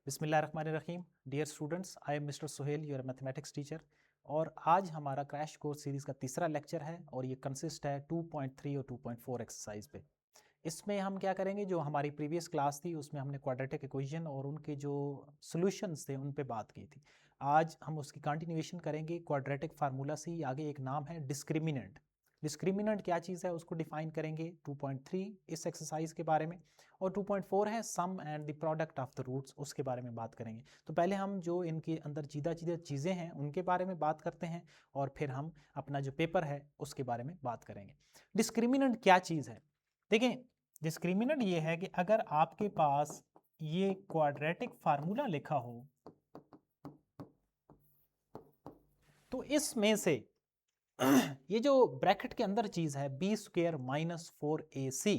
बिस्मिल्लाहिर्रहमानिर्रहीम। Dear students, I am mister Sohail, your mathematics teacher. और आज हमारा क्रैश कोर्स सीरीज़ का तीसरा लेक्चर है और ये कंसिस्ट है 2.3 और 2.4 एक्सरसाइज पे। इसमें हम क्या करेंगे, जो हमारी प्रीवियस क्लास थी उसमें हमने क्वाड्रेटिक इक्वेशन और उनके जो सॉल्यूशंस थे उन पे बात की थी। आज हम उसकी कंटिन्यूएशन करेंगे। क्वाड्रेटिक फार्मूला से आगे एक नाम है डिस्क्रिमिनेंट। डिस्क्रिमिनेंट क्या चीज़ है उसको डिफाइन करेंगे 2.3 इस एक्सरसाइज के बारे में, और 2.4 है sum and the product of the roots, उसके बारे में बात करेंगे। तो पहले हम जो इनके अंदर सीधा सीधा चीज़ें हैं उनके बारे में बात करते हैं और फिर हम अपना जो पेपर है उसके बारे में बात करेंगे। डिस्क्रिमिनेंट क्या चीज़ है? देखें, डिस्क्रिमिनेंट ये है कि अगर आपके पास ये क्वाड्रेटिक फार्मूला लिखा हो तो इसमें से ये जो ब्रैकेट के अंदर चीज है b² माइनस 4ac,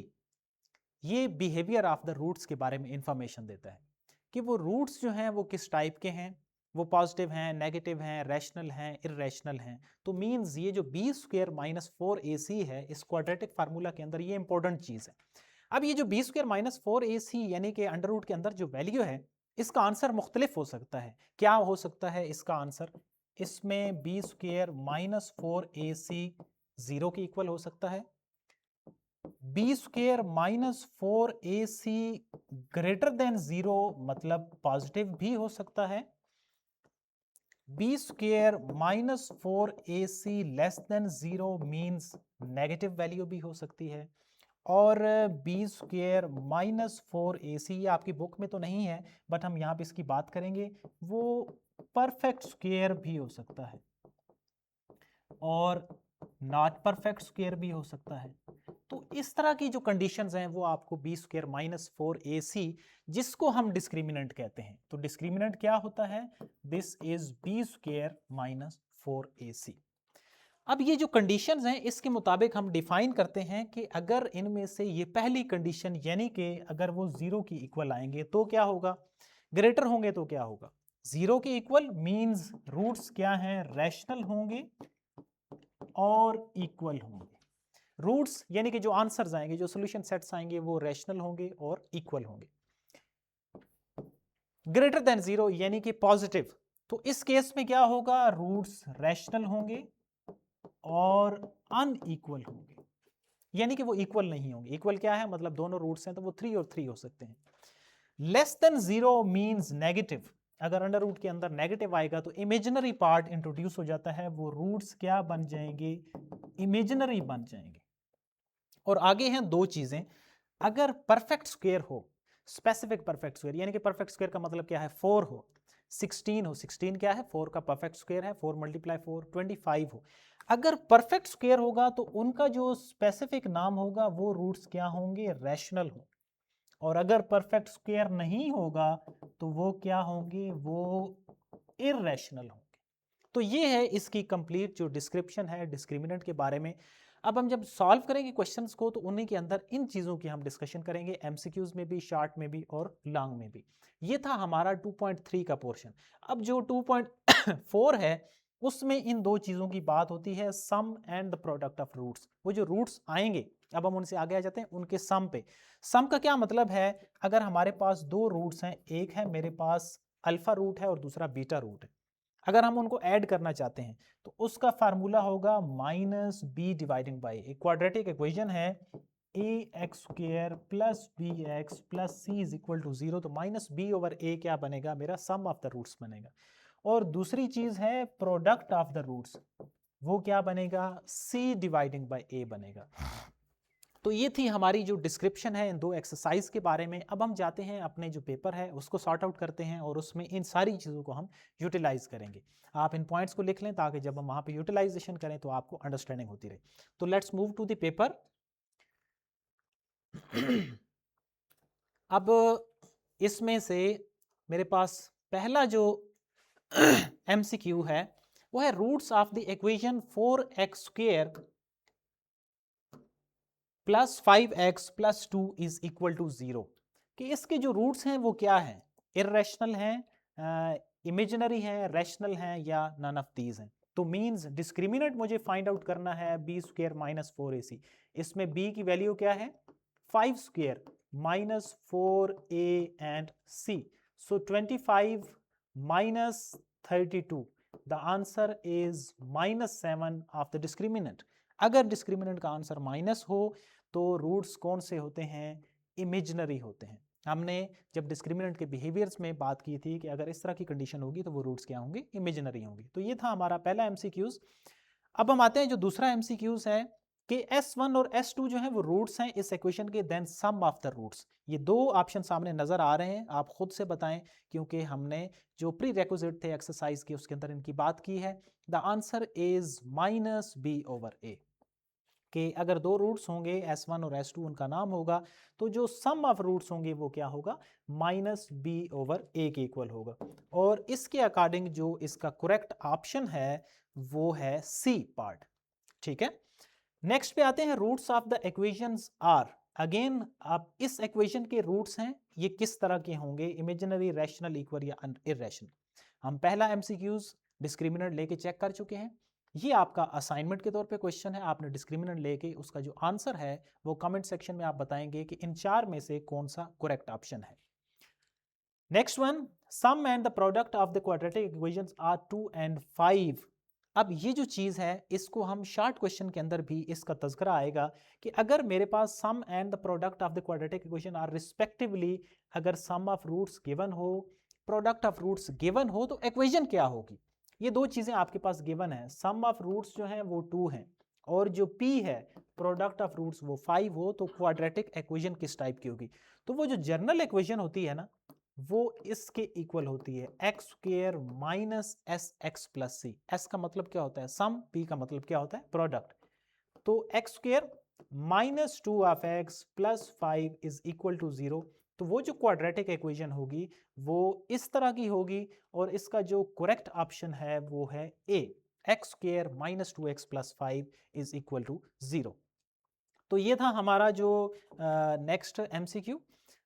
ये बिहेवियर ऑफ द रूट्स के बारे में इंफॉर्मेशन देता है कि वो रूट्स जो हैं वो किस टाइप के हैं, वो पॉजिटिव हैं, नेगेटिव हैं, रैशनल हैं, इररेशनल हैं। तो मींस ये जो b² माइनस 4ac है इस क्वाड्रेटिक फार्मूला के अंदर, ये इंपॉर्टेंट चीज है। अब ये जो b² माइनस 4ac यानी कि अंडर रूट के अंदर जो वैल्यू है, इसका आंसर मुख्तलिफ हो सकता है। क्या हो सकता है इसका आंसर? इसमें b² माइनस 4ac 0 के इक्वल हो सकता है, b² minus 4ac greater than 0 मतलब पॉजिटिव भी हो सकता है, b² minus 4ac less than 0 means negative value भी हो सकती है, और b² माइनस 4ac, ये आपकी बुक में तो नहीं है बट हम यहाँ पे इसकी बात करेंगे, वो परफेक्ट स्क्वायर भी हो सकता है और नॉट परफेक्ट स्क्वायर भी हो सकता है। तो इस तरह की जो कंडीशंस हैं वो आपको b² माइनस 4ac, जिसको हम डिस्क्रिमिनेंट कहते हैं। तो डिस्क्रिमिनेंट क्या होता है? This is b² minus 4ac। अब ये जो कंडीशंस हैं इसके मुताबिक हम डिफाइन करते हैं कि अगर इनमें से ये पहली कंडीशन यानी कि अगर वो 0 की इक्वल आएंगे तो क्या होगा, ग्रेटर होंगे तो क्या होगा। 0 के इक्वल मींस रूट्स क्या हैं, रैशनल होंगे और इक्वल होंगे। रूट्स यानी कि जो आंसर्स आएंगे, जो सॉल्यूशन सेट्स आएंगे वो रैशनल होंगे और इक्वल होंगे। ग्रेटर देन 0 यानी कि पॉजिटिव, तो इस केस में क्या होगा, रूट्स रैशनल होंगे और अनइक्वल होंगे, यानी कि वो इक्वल नहीं होंगे। इक्वल क्या है, मतलब दोनों रूट्स हैं तो वो 3 और 3 हो सकते हैं। Less than 0 means negative. अगर अंडर रूट के अंदर नेगेटिव आएगा तो इमेजिनरी पार्ट इंट्रोड्यूस हो जाता है, वो रूट्स क्या बन जाएंगे, इमेजिनरी बन जाएंगे। और आगे हैं दो चीजें, अगर परफेक्ट स्क्वायर हो, स्पेसिफिक परफेक्ट स्क्वायर यानी कि परफेक्ट स्क्वायर का मतलब क्या है, 4 हो, 16 हो, 16 क्या है, 4 का परफेक्ट स्क्वायर है, 4 मल्टीप्लाई 4 25 हो। अगर परफेक्ट स्क्वायर होगा तो उनका जो स्पेसिफिक नाम होगा वो रूट्स क्या होंगे, रैशनल हो। और अगर परफेक्ट स्क्वायर नहीं होगा तो वो क्या होंगे, वो इररेशनल होंगे। तो ये है इसकी कंप्लीट जो डिस्क्रिप्शन है डिस्क्रिमिनेंट के बारे में। अब हम जब सॉल्व करेंगे क्वेश्चंस को तो उन्हीं के अंदर इन चीज़ों की हम डिस्कशन करेंगे, एमसीक्यूज में भी, शार्ट में भी और लॉन्ग में भी। ये था हमारा 2.3 का पोर्शन। अब जो 2.4 है उसमें इन दो चीज़ों की बात होती है, sum and the product of roots. वो जो रूट्स आएंगे, अब हम उनसे आगे आ जाते हैं उनके सम पे। सम का क्या मतलब है, अगर हमारे पास दो रूट्स हैं, एक है मेरे पास अल्फा रूट है और दूसरा बीटा रूट है, अगर हम उनको ऐड करना चाहते हैं तो उसका फार्मूला होगा माइनस बी डिवाइडिंग बाई, एक क्वाड्रेटिक इक्वेशन है ax² plus bx plus c is equal to 0, तो माइनस बी ओवर ए क्या बनेगा, मेरा सम ऑफ द रूट्स बनेगा। और दूसरी चीज है प्रोडक्ट ऑफ द रूट्स, वो क्या बनेगा, c डिवाइडिंग बाई a बनेगा। तो ये थी हमारी जो डिस्क्रिप्शन है इन दो एक्सरसाइज के बारे में। अब हम जाते हैं अपने जो पेपर है उसको सॉर्ट आउट करते हैं और उसमें इन सारी चीज़ों को हम यूटिलाइज करेंगे। आप इन पॉइंट्स को लिख लें ताकि जब हम वहाँ पे यूटिलाइजेशन करें तो आपको अंडरस्टैंडिंग होती रहे। तो let's move to the paper. अब इसमें से मेरे पास पहला जो एमसीक्यू है वो है roots of the equation 4x² plus 5x plus 2 is equal to 0, कि इसके जो रूट्स हैं वो क्या हैं, इररेशनल हैं, इमेजिनरी हैं, रैशनल हैं या नन ऑफ दीज हैं। तो मींस डिस्क्रिमिनेंट मुझे फाइंड आउट करना है b² माइनस 4ac। इसमें b की वैल्यू क्या है, 5² minus 4a and c, So 25 minus 32, the answer is -7 of the discriminant. अगर डिस्क्रिमिनेंट का आंसर माइनस हो तो रूट्स कौन से होते हैं? इमेजिनरी होते हैं। हमने जब डिस्क्रिमिनेंट के बिहेवियर्स में बात की थी कि अगर इस तरह की कंडीशन होगी तो वो रूट्स क्या होंगे? इमेजिनरी होंगे। तो ये था हमारा पहला एमसीक्यूज। अब हम आते हैं जो दूसरा एमसीक्यूज है कि S1 और S2 जो है वो रूट्स हैं इस इक्वेशन के, then sum of the roots. ये दो ऑप्शन सामने नजर आ रहे हैं, आप खुद से बताएं, क्योंकि हमने जो प्री रेक्विजिट थे एक्सरसाइज के उसके अंदर इनकी बात की है। द आंसर इज -b/a कि अगर दो रूट्स होंगे S1 और S2 उनका नाम होगा तो जो सम ऑफ रूट्स होंगे वो क्या होगा? -b/a के इक्वल होगा। और इसके अकॉर्डिंग जो इसका करेक्ट ऑप्शन है वो है सी पार्ट। ठीक है, नेक्स्ट पे आते हैं roots of the equations are. Again अब इस इक्वेशन के रूट्स हैं, ये किस तरह के होंगे? इमेजिनरी, रैशनल, इक्वल या इररेशनल। हम पहला एमसीक्यूज डिस्क्रिमिनेंट लेके चेक कर चुके हैं। ये आपका असाइनमेंट के तौर पे क्वेश्चन है, आपने डिस्क्रिमिनेंट लेके उसका जो आंसर है वो कमेंट सेक्शन में आप बताएंगे कि इन चार में से कौन सा करेक्ट ऑप्शन है। Next one, sum and the product of the quadratic equations are 2 and 5। अब ये जो चीज़ है इसको हम शॉर्ट क्वेश्चन के अंदर भी इसका तज़करा आएगा कि अगर मेरे पास sum and the product of the quadratic equation are respectively, अगर सम ऑफ रूट्स गिवन हो, प्रोडक्ट ऑफ रूट्स गिवन हो, तो इक्वेशन क्या होगी? ये दो चीज़ें आपके पास गिवन है, सम ऑफ रूट्स जो हैं वो 2 हैं और जो p है प्रोडक्ट ऑफ रूट्स वो 5 हो, तो क्वाड्रेटिक इक्वेशन किस टाइप की होगी? तो वो जो जनरल इक्वेशन होती है ना वो इसके इक्वल होती है x square minus S x plus c. S का मतलब क्या होता है? सम, पी का मतलब क्या होता है? प्रोडक्ट। तो x square minus 2 of x plus 5 is equal to 0। तो वो जो क्वाड्रेटिक इक्वेशन होगी वो इस तरह की होगी और इसका जो करेक्ट ऑप्शन है वो है A, x square minus 2x plus 5 is equal to 0। तो ये था हमारा जो नेक्स्ट एमसीक्यू।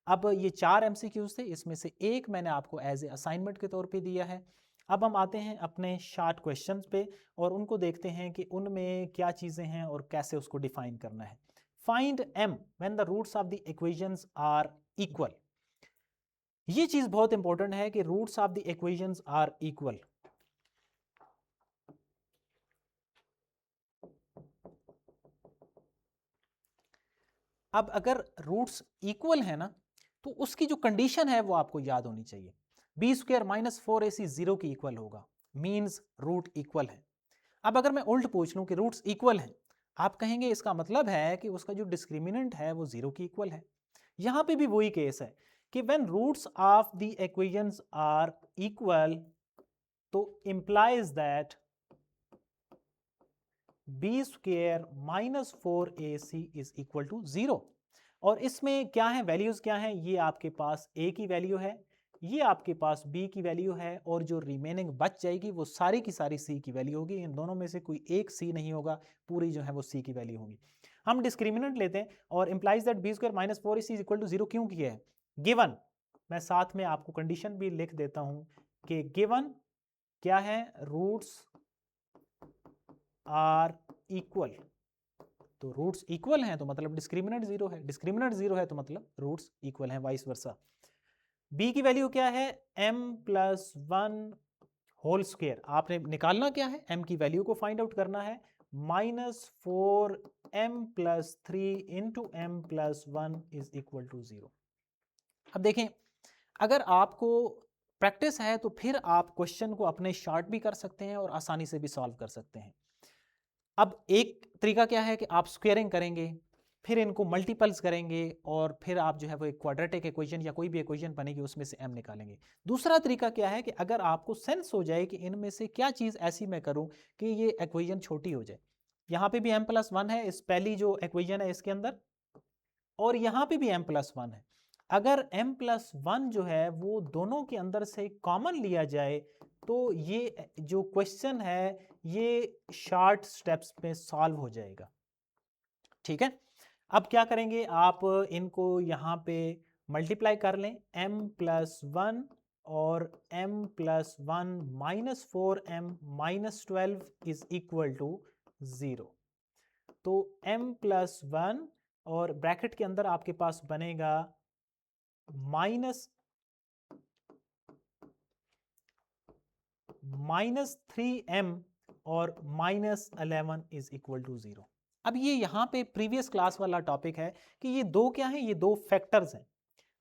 अब ये 4 एमसीक्यूज थे, इसमें से एक मैंने आपको एज ए असाइनमेंट के तौर पे दिया है। अब हम आते हैं अपने शॉर्ट क्वेश्चंस पे और उनको देखते हैं कि उनमें क्या चीज़ें हैं और कैसे उसको डिफाइन करना है। Find m when the roots of the equations are equal. ये चीज़ बहुत इंपॉर्टेंट है कि roots of the equations are equal. अब अगर रूट्स इक्वल है ना तो उसकी जो कंडीशन है वो आपको याद होनी चाहिए। बी स्क्वायर माइनस 4ac 0 की इक्वल होगा, मीन्स रूट इक्वल है। अब अगर मैं उल्ट पूछ लूं कि रूट्स इक्वल हैं, आप कहेंगे इसका मतलब है कि उसका जो डिस्क्रिमिनेंट है वो 0 की इक्वल है। यहां पे भी वही केस है कि when roots of the equations are equal तो implies that b square minus 4ac is equal to 0। और इसमें क्या है, वैल्यूज क्या है? ये आपके पास a की वैल्यू है, ये आपके पास b की वैल्यू है और जो रिमेनिंग बच जाएगी वो सारी की सारी c की वैल्यू होगी। इन दोनों में से कोई एक c नहीं होगा, पूरी जो है वो c की वैल्यू होगी। हम डिस्क्रिमिनेंट लेते हैं और implies that b square minus 4ac is equal to 0 क्यों किया है? गिवन, मैं साथ में आपको कंडीशन भी लिख देता हूं कि गिवन क्या है, रूट्स आर इक्वल। तो रूट्स इक्वल हैं तो मतलब डिस्क्रिमिनेंट 0 है, डिस्क्रिमिनेंट 0 है तो मतलब रूट्स इक्वल हैं, वाइस वर्सा। b की वैल्यू क्या है? m plus 1 whole square. आपने निकालना क्या है? m की वैल्यू को फाइंड आउट करना है, -4m plus 3 into m plus 1 is equal to 0। अब देखें, अगर आपको प्रैक्टिस है तो फिर आप क्वेश्चन को अपने शॉर्ट भी कर सकते हैं और आसानी से भी सॉल्व कर सकते हैं। अब एक तरीका क्या है कि आप स्क्वेयरिंग करेंगे, फिर इनको मल्टीपल्स करेंगे और फिर आप जो है वो एक क्वाड्रेटिक इक्वेशन या कोई भी इक्वेशन बनेगी उसमें से m निकालेंगे। दूसरा तरीका क्या है कि अगर आपको सेंस हो जाए कि इनमें से क्या चीज़ ऐसी मैं करूं कि ये इक्वेशन छोटी हो जाए। यहाँ पे भी m प्लस 1 है, इस पहली जो इक्वेशन है इसके अंदर, और यहाँ पे भी m प्लस 1 है। अगर m प्लस 1 जो है वो दोनों के अंदर से कॉमन लिया जाए तो ये जो क्वेश्चन है ये शॉर्ट स्टेप्स में सॉल्व हो जाएगा। ठीक है, अब क्या करेंगे, आप इनको यहाँ पे मल्टीप्लाई कर लें, m प्लस 1 और m plus 1 minus 4m minus 12 is equal to 0। तो m प्लस 1 और ब्रैकेट के अंदर आपके पास बनेगा -3m और -11 इज इक्वल टू 0। अब ये यहाँ पे प्रीवियस क्लास वाला टॉपिक है कि ये दो क्या हैं, ये दो फैक्टर्स हैं।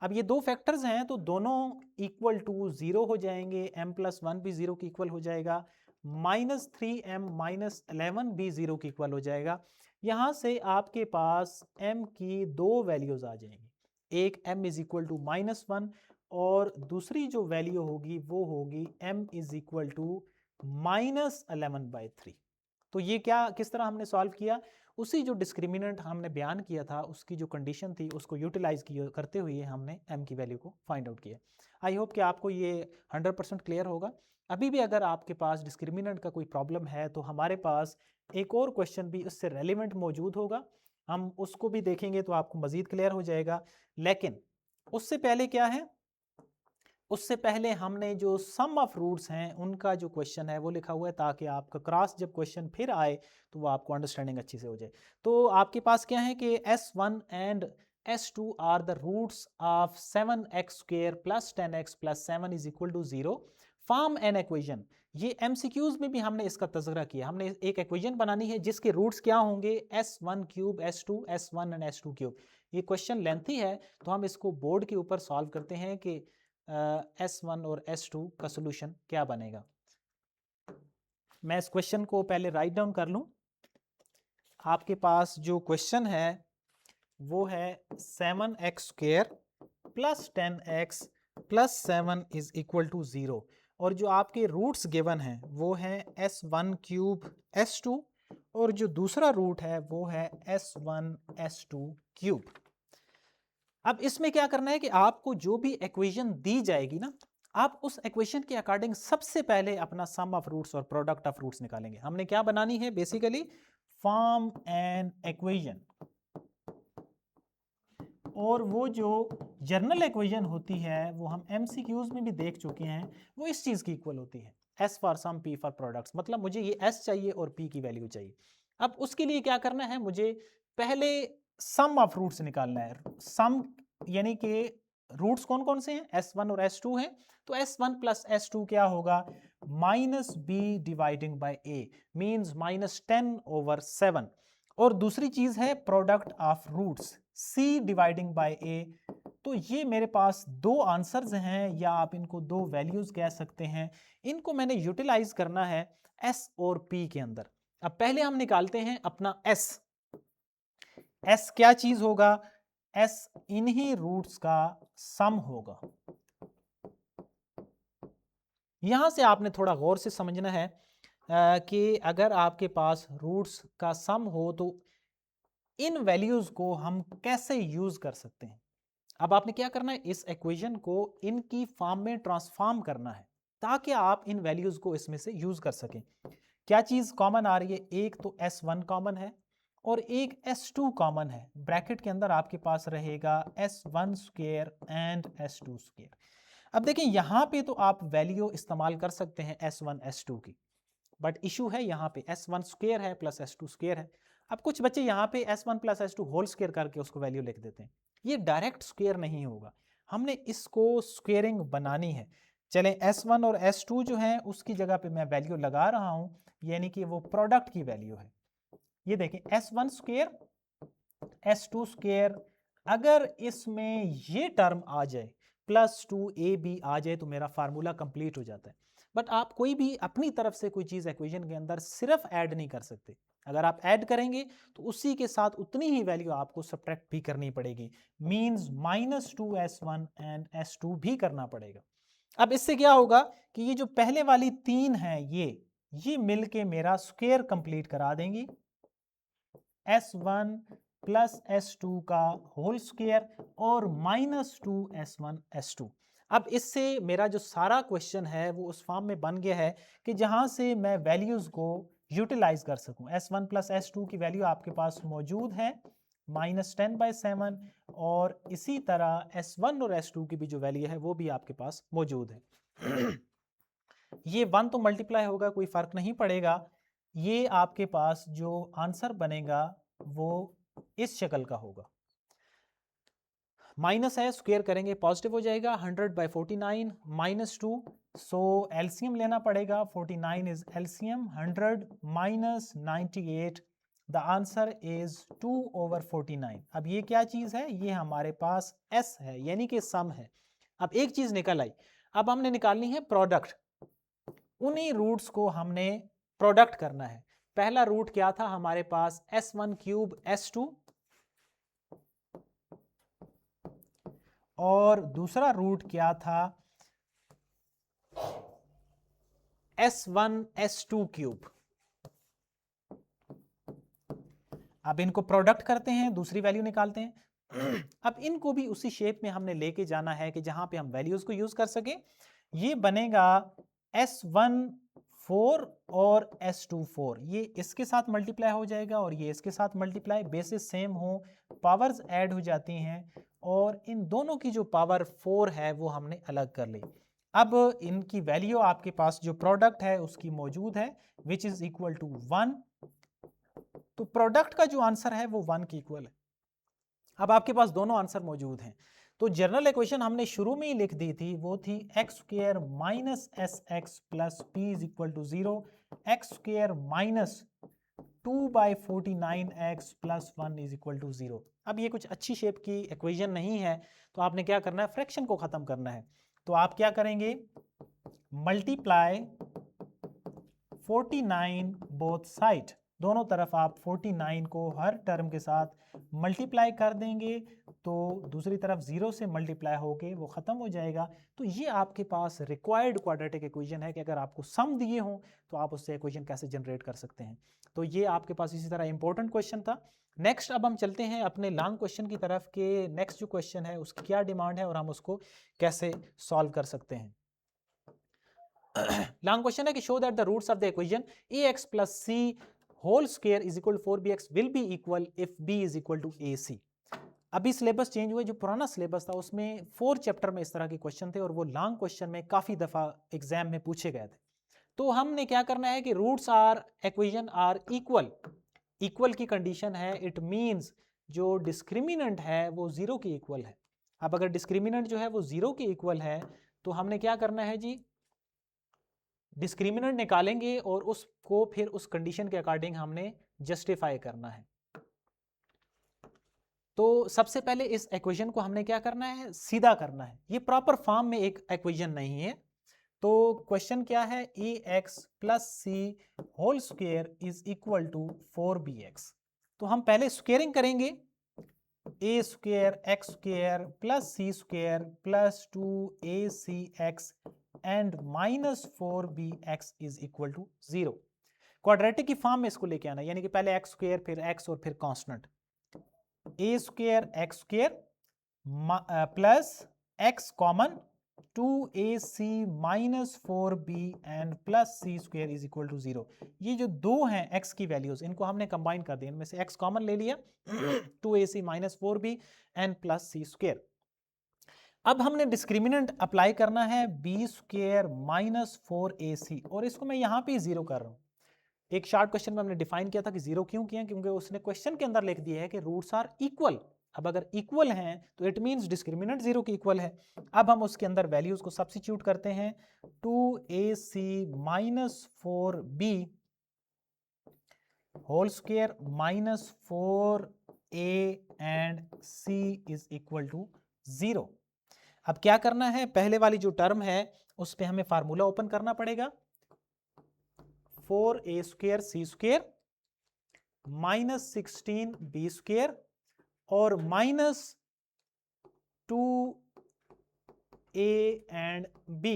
अब ये दो फैक्टर्स हैं तो दोनों इक्वल टू 0 हो जाएंगे, m+1 भी 0 के इक्वल हो जाएगा, -3m -11 भी 0 के इक्वल हो जाएगा। यहाँ से आपके पास m की दो वैल्यूज आ जाएंगी, एक m इज इक्वल टू -1 और दूसरी जो वैल्यू होगी वो होगी m इज इक्वल टू -11/3। तो ये क्या किस तरह हमने सॉल्व किया, उसी जो डिस्क्रिमिनेंट हमने बयान किया था उसकी जो कंडीशन थी उसको यूटिलाइज करते हुए हमने m की वैल्यू को फाइंड आउट किया। आई होप कि आपको ये 100% क्लियर होगा। अभी भी अगर आपके पास डिस्क्रिमिनेंट का कोई प्रॉब्लम है तो हमारे पास एक और क्वेश्चन भी उससे रेलिवेंट मौजूद होगा, हम उसको भी देखेंगे तो आपको मज़ीद क्लियर हो जाएगा। लेकिन उससे पहले क्या है, उससे पहले हमने जो सम ऑफ रूट्स हैं उनका जो क्वेश्चन है वो लिखा हुआ है, ताकि आपका क्रॉस जब क्वेश्चन फिर आए तो वो आपको अंडरस्टैंडिंग अच्छी से हो जाए। तो आपके पास क्या है कि S1 and S2 are the roots of 7x² + 10x + 7 is equal to 0। Form an equation, ये MCQs में भी हमने इसका तज़किरा किया। हमने एक इक्वेशन बनानी है जिसके रूट्स क्या होंगे, S1³ S2 S1 and S2³। ये क्वेश्चन लेंथी है तो हम इसको बोर्ड के ऊपर सॉल्व करते हैं कि S1 और S2 का सोल्यूशन क्या बनेगा। मैं इस क्वेश्चन को पहले राइट डाउन कर लूं। आपके पास जो क्वेश्चन है वो है 7x² + 10x + 7 is equal to 0 और जो आपके रूट्स गिवन हैं वो है S1³ S2 और जो दूसरा रूट है वो है S1 S2³। अब इसमें क्या करना है कि आपको जो भी इक्वेशन दी जाएगी ना, आप उस इक्वेशन के अकॉर्डिंग सबसे पहले अपना सम ऑफ रूट्स और प्रोडक्ट ऑफ रूट्स निकालेंगे। हमने क्या बनानी है, बेसिकली फॉर्म एन इक्वेशन, और वो जो जनरल इक्वेशन होती है वो हम MCQs में भी देख चुके हैं, वो इस चीज़ की इक्वल होती है S for sum P for products. मतलब मुझे ये S चाहिए और P की वैल्यू चाहिए। अब उसके लिए क्या करना है, मुझे पहले सम ऑफ रूट्स निकालना है। सम यानी कि रूट्स कौन कौन से हैं, S1 और S2 हैं, तो S1 + S2 क्या होगा, -b dividing by a means -10/7। और दूसरी चीज है product of roots c dividing by a। तो ये मेरे पास दो आंसर्स हैं या आप इनको दो वैल्यूज कह सकते हैं, इनको मैंने यूटिलाइज करना है s और p के अंदर। अब पहले हम निकालते हैं अपना s। s क्या चीज होगा, s इन्हीं रूट्स का सम होगा। यहां से आपने थोड़ा गौर से समझना है कि अगर आपके पास रूट्स का सम हो तो इन वैल्यूज को हम कैसे यूज कर सकते हैं। अब आपने क्या करना है, इस इक्वेशन को इनकी फॉर्म में ट्रांसफॉर्म करना है ताकि आप इन वैल्यूज को इसमें से यूज कर सकें। क्या चीज कॉमन आ रही है, एक तो S1 कॉमन है और एक S2 कॉमन है। ब्रैकेट के अंदर आपके पास रहेगा S1² एंड S2²। अब देखिए यहां पे तो आप वैल्यू इस्तेमाल कर सकते हैं S1 S2 की, बट इशू है यहाँ पे S1² है + S2² है। अब कुछ बच्चे यहाँ पे S1 + S2 होल स्क्वायर करके उसको वैल्यू लिख देते हैं, ये डायरेक्ट स्क्वायर नहीं होगा, हमने इसको स्क्वेयरिंग बनानी है। चलें S1 और S2 जो है उसकी जगह पे मैं वैल्यू लगा रहा हूँ, यानी कि वो प्रोडक्ट की वैल्यू है। ये देखें S1² S2², अगर इसमें ये टर्म आ जाए +2ab आ जाए तो मेरा फार्मूला कंप्लीट हो जाता है। बट आप कोई भी अपनी तरफ से कोई चीज़ इक्वेशन के अंदर सिर्फ ऐड नहीं कर सकते। अगर आप ऐड करेंगे तो उसी के साथ उतनी ही वैल्यू आपको सब्ट्रैक्ट भी करनी पड़ेगी, मींस -2s1 एंड s2 भी करना पड़ेगा। अब इससे क्या होगा कि ये जो पहले वाली तीन हैं ये मिलके मेरा स्क्वायर कंप्लीट करा देंगी, S1 + S2 का होल स्क्वायर और -2s1 S2। अब इससे मेरा जो सारा क्वेश्चन है वो उस फॉर्म में बन गया है कि जहां से मैं वैल्यूज को यूटिलाइज कर सकूं। S1 + S2 की वैल्यू आपके पास मौजूद है -10/7 और इसी तरह S1 और S2 की भी जो वैल्यू है वो भी आपके पास मौजूद है। ये 1 तो मल्टीप्लाई होगा, कोई फर्क नहीं पड़ेगा। ये आपके पास जो आंसर बनेगा वो इस शक्ल का होगा, माइनस है स्क्वायर करेंगे पॉजिटिव हो जाएगा, 100/49 -2 सो एलसीएम लेना पड़ेगा, 49 is LCM, 100 minus 98, the answer is 2/49। अब ये क्या चीज है, ये हमारे पास एस है यानी कि सम है। अब एक चीज निकल आई, अब हमने निकालनी है प्रोडक्ट, उन्हीं रूट्स को हमने प्रोडक्ट करना है। पहला रूट क्या था हमारे पास, s1 क्यूब s2, और दूसरा रूट क्या था s1 s2 क्यूब। अब इनको प्रोडक्ट करते हैं, दूसरी वैल्यू निकालते हैं। अब इनको भी उसी शेप में हमने लेके जाना है कि जहां पे हम वैल्यूज को यूज कर सके। ये बनेगा s1 4 और s2 4, ये इसके साथ मल्टीप्लाई हो जाएगा और ये इसके साथ मल्टीप्लाई, बेसिस सेम हो, पावर्स ऐड हो जाती हैं, और इन दोनों की जो पावर 4 है वो हमने अलग कर ली। अब इनकी वैल्यू आपके पास जो प्रोडक्ट है उसकी मौजूद है, विच इज इक्वल टू 1। तो प्रोडक्ट का जो आंसर है वो 1 के इक्वल है। अब आपके पास दोनों आंसर मौजूद हैं, तो जनरल इक्वेशन हमने शुरू में ही लिख दी थी, वो थी x square minus S x plus P is equal to 0, x square minus 2/49x plus 1 is equal to 0। अब ये कुछ अच्छी शेप की इक्वेशन नहीं है, तो आपने क्या करना है, फ्रैक्शन को खत्म करना है। तो आप क्या करेंगे, मल्टीप्लाई 49 बोथ साइड, दोनों तरफ आप 49 को हर टर्म के साथ मल्टीप्लाई कर देंगे, तो दूसरी तरफ 0 से मल्टीप्लाई होके वो ख़त्म हो जाएगा। तो ये आपके पास रिक्वायर्ड क्वाड्रेटिक इक्वेशन है कि अगर आपको सम दिए हों तो आप उससे इक्वेशन कैसे जनरेट कर सकते हैं। तो ये आपके पास इसी तरह इंपॉर्टेंट क्वेश्चन था। नेक्स्ट अब हम चलते हैं अपने लॉन्ग क्वेश्चन की तरफ के नेक्स्ट जो क्वेश्चन है उसकी क्या डिमांड है और हम उसको कैसे सॉल्व कर सकते हैं। लॉन्ग क्वेश्चन है कि show that the roots of the equation ax plus c whole square is equal to 4bx will be equal if b is equal to ac। अभी सिलेबस चेंज हुए, जो पुराना सिलेबस था उसमें 4 चैप्टर में इस तरह के क्वेश्चन थे और वो लॉन्ग क्वेश्चन में काफी दफा एग्जाम में पूछे गए थे। तो हमने क्या करना है कि roots are equation are equal, equal की कंडीशन है, इट मींस जो डिस्क्रिमिनेंट है वो 0 के इक्वल है। अब अगर डिस्क्रिमिनेंट जो है वो 0 के इक्वल है तो हमने क्या करना है जी, डिस्क्रिमिनेंट निकालेंगे और उसको फिर उस कंडीशन के अकॉर्डिंग हमने जस्टिफाई करना है। तो सबसे पहले इस इक्वेशन को हमने क्या करना है, सीधा करना है। ये प्रॉपर फॉर्म में एक इक्वेशन नहीं है। तो क्वेश्चन क्या है, ax plus c whole square is equal to 4bx। तो हम पहले स्क्वेयरिंग करेंगे, a square x square plus c square plus 2acx and minus 4bx is equal to 0। Quadratic की फॉर्म में इसको लेके आना, यानी कि पहले एक्स स्क्वायर फिर एक्स और फिर constant, a square x square plus x common 2ac minus 4b and plus c square is equal to 0। ये जो दो हैं x की वैल्यूज, इनको हमने कंबाइन कर दिया, इनमें से x कॉमन ले लिया 2ac minus 4b and plus c square. अब हमने डिस्क्रिमिनेंट अप्लाई करना है b स्क्वायर माइनस 4ac, और इसको मैं यहाँ पे 0 कर रहा हूँ। एक शॉर्ट क्वेश्चन में हमने डिफाइन किया था कि 0 क्यों किया, क्योंकि उसने क्वेश्चन के अंदर लिख दिया है कि रूट्स आर इक्वल। अब अगर इक्वल हैं तो इट मींस डिस्क्रिमिनेंट 0 के इक्वल है। अब हम उसके अंदर वैल्यूज को सब्स्टिट्यूट करते हैं, 2ac minus 4b whole square minus 4a and c is equal to 0। अब क्या करना है, पहले वाली जो टर्म है उस पर हमें फार्मूला ओपन करना पड़ेगा, 4a square c square minus 16b square और माइनस 2a एंड b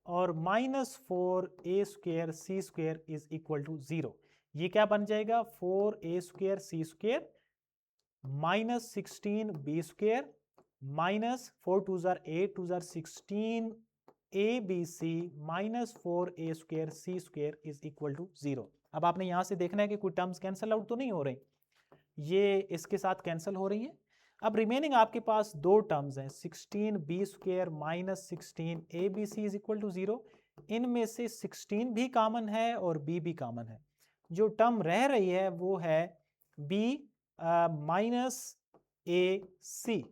और minus 4a square c square is equal to 0। ये क्या बन जाएगा, 4a square c square minus 16b square minus 4 2 जार 8 2 जार 16 abc minus 4a square c square is equal to 0। अब आपने यहां से देखना है कि कोई टर्म्स कैंसिल आउट तो नहीं हो रही, ये इसके साथ कैंसिल हो रही है। अब रिमेनिंग आपके पास दो टर्म्स हैं, 16b square minus 16abc is equal to 0। इनमें से 16 भी कॉमन है और b भी कॉमन है। जो टर्म रह रही है वो है b माइनस ac।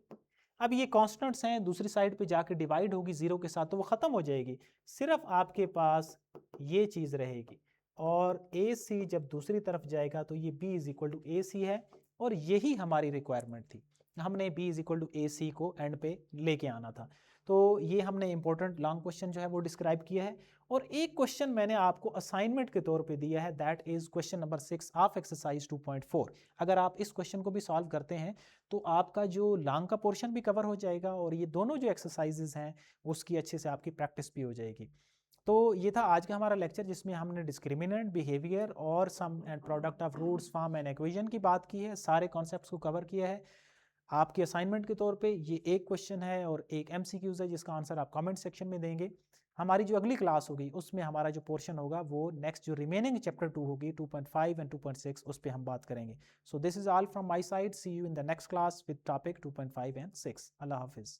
अब ये कॉन्स्टेंट्स हैं, दूसरी साइड पे जाके डिवाइड होगी जीरो के साथ तो वो ख़त्म हो जाएगी, सिर्फ आपके पास ये चीज़ रहेगी। और ए सी जब दूसरी तरफ जाएगा तो ये बी इज इक्वल टू ए सी है, और यही हमारी रिक्वायरमेंट थी, हमने बी इज इक्वल टू ए सी को एंड पे लेके आना था। तो ये हमने इंपॉर्टेंट लॉन्ग क्वेश्चन जो है वो डिस्क्राइब किया है। और एक क्वेश्चन मैंने आपको असाइनमेंट के तौर पे दिया है, that is question number 6 of exercise 2.4। अगर आप इस क्वेश्चन को भी सॉल्व करते हैं तो आपका जो लॉन्ग का पोर्शन भी कवर हो जाएगा, और ये दोनों जो एक्सरसाइजेज हैं उसकी अच्छे से आपकी प्रैक्टिस भी हो जाएगी। तो ये था आज का हमारा लेक्चर, जिसमें हमने डिस्क्रिमिनेंट, बिहेवियर और sum and product of roots, form and equation की बात की है, सारे कॉन्सेप्ट्स को कवर किया है। आपके असाइनमेंट के तौर पे ये एक क्वेश्चन है और एक एमसीक्यूज है, जिसका आंसर आप कमेंट सेक्शन में देंगे। हमारी जो अगली क्लास होगी उसमें हमारा जो पोर्शन होगा वो नेक्स्ट जो रिमेनिंग चैप्टर 2 होगी 2.5 एंड 2.6, उस पर हम बात करेंगे। So this is all from my side, see you in the next class with topic 2.5 and 6। अल्लाह हाफिज़।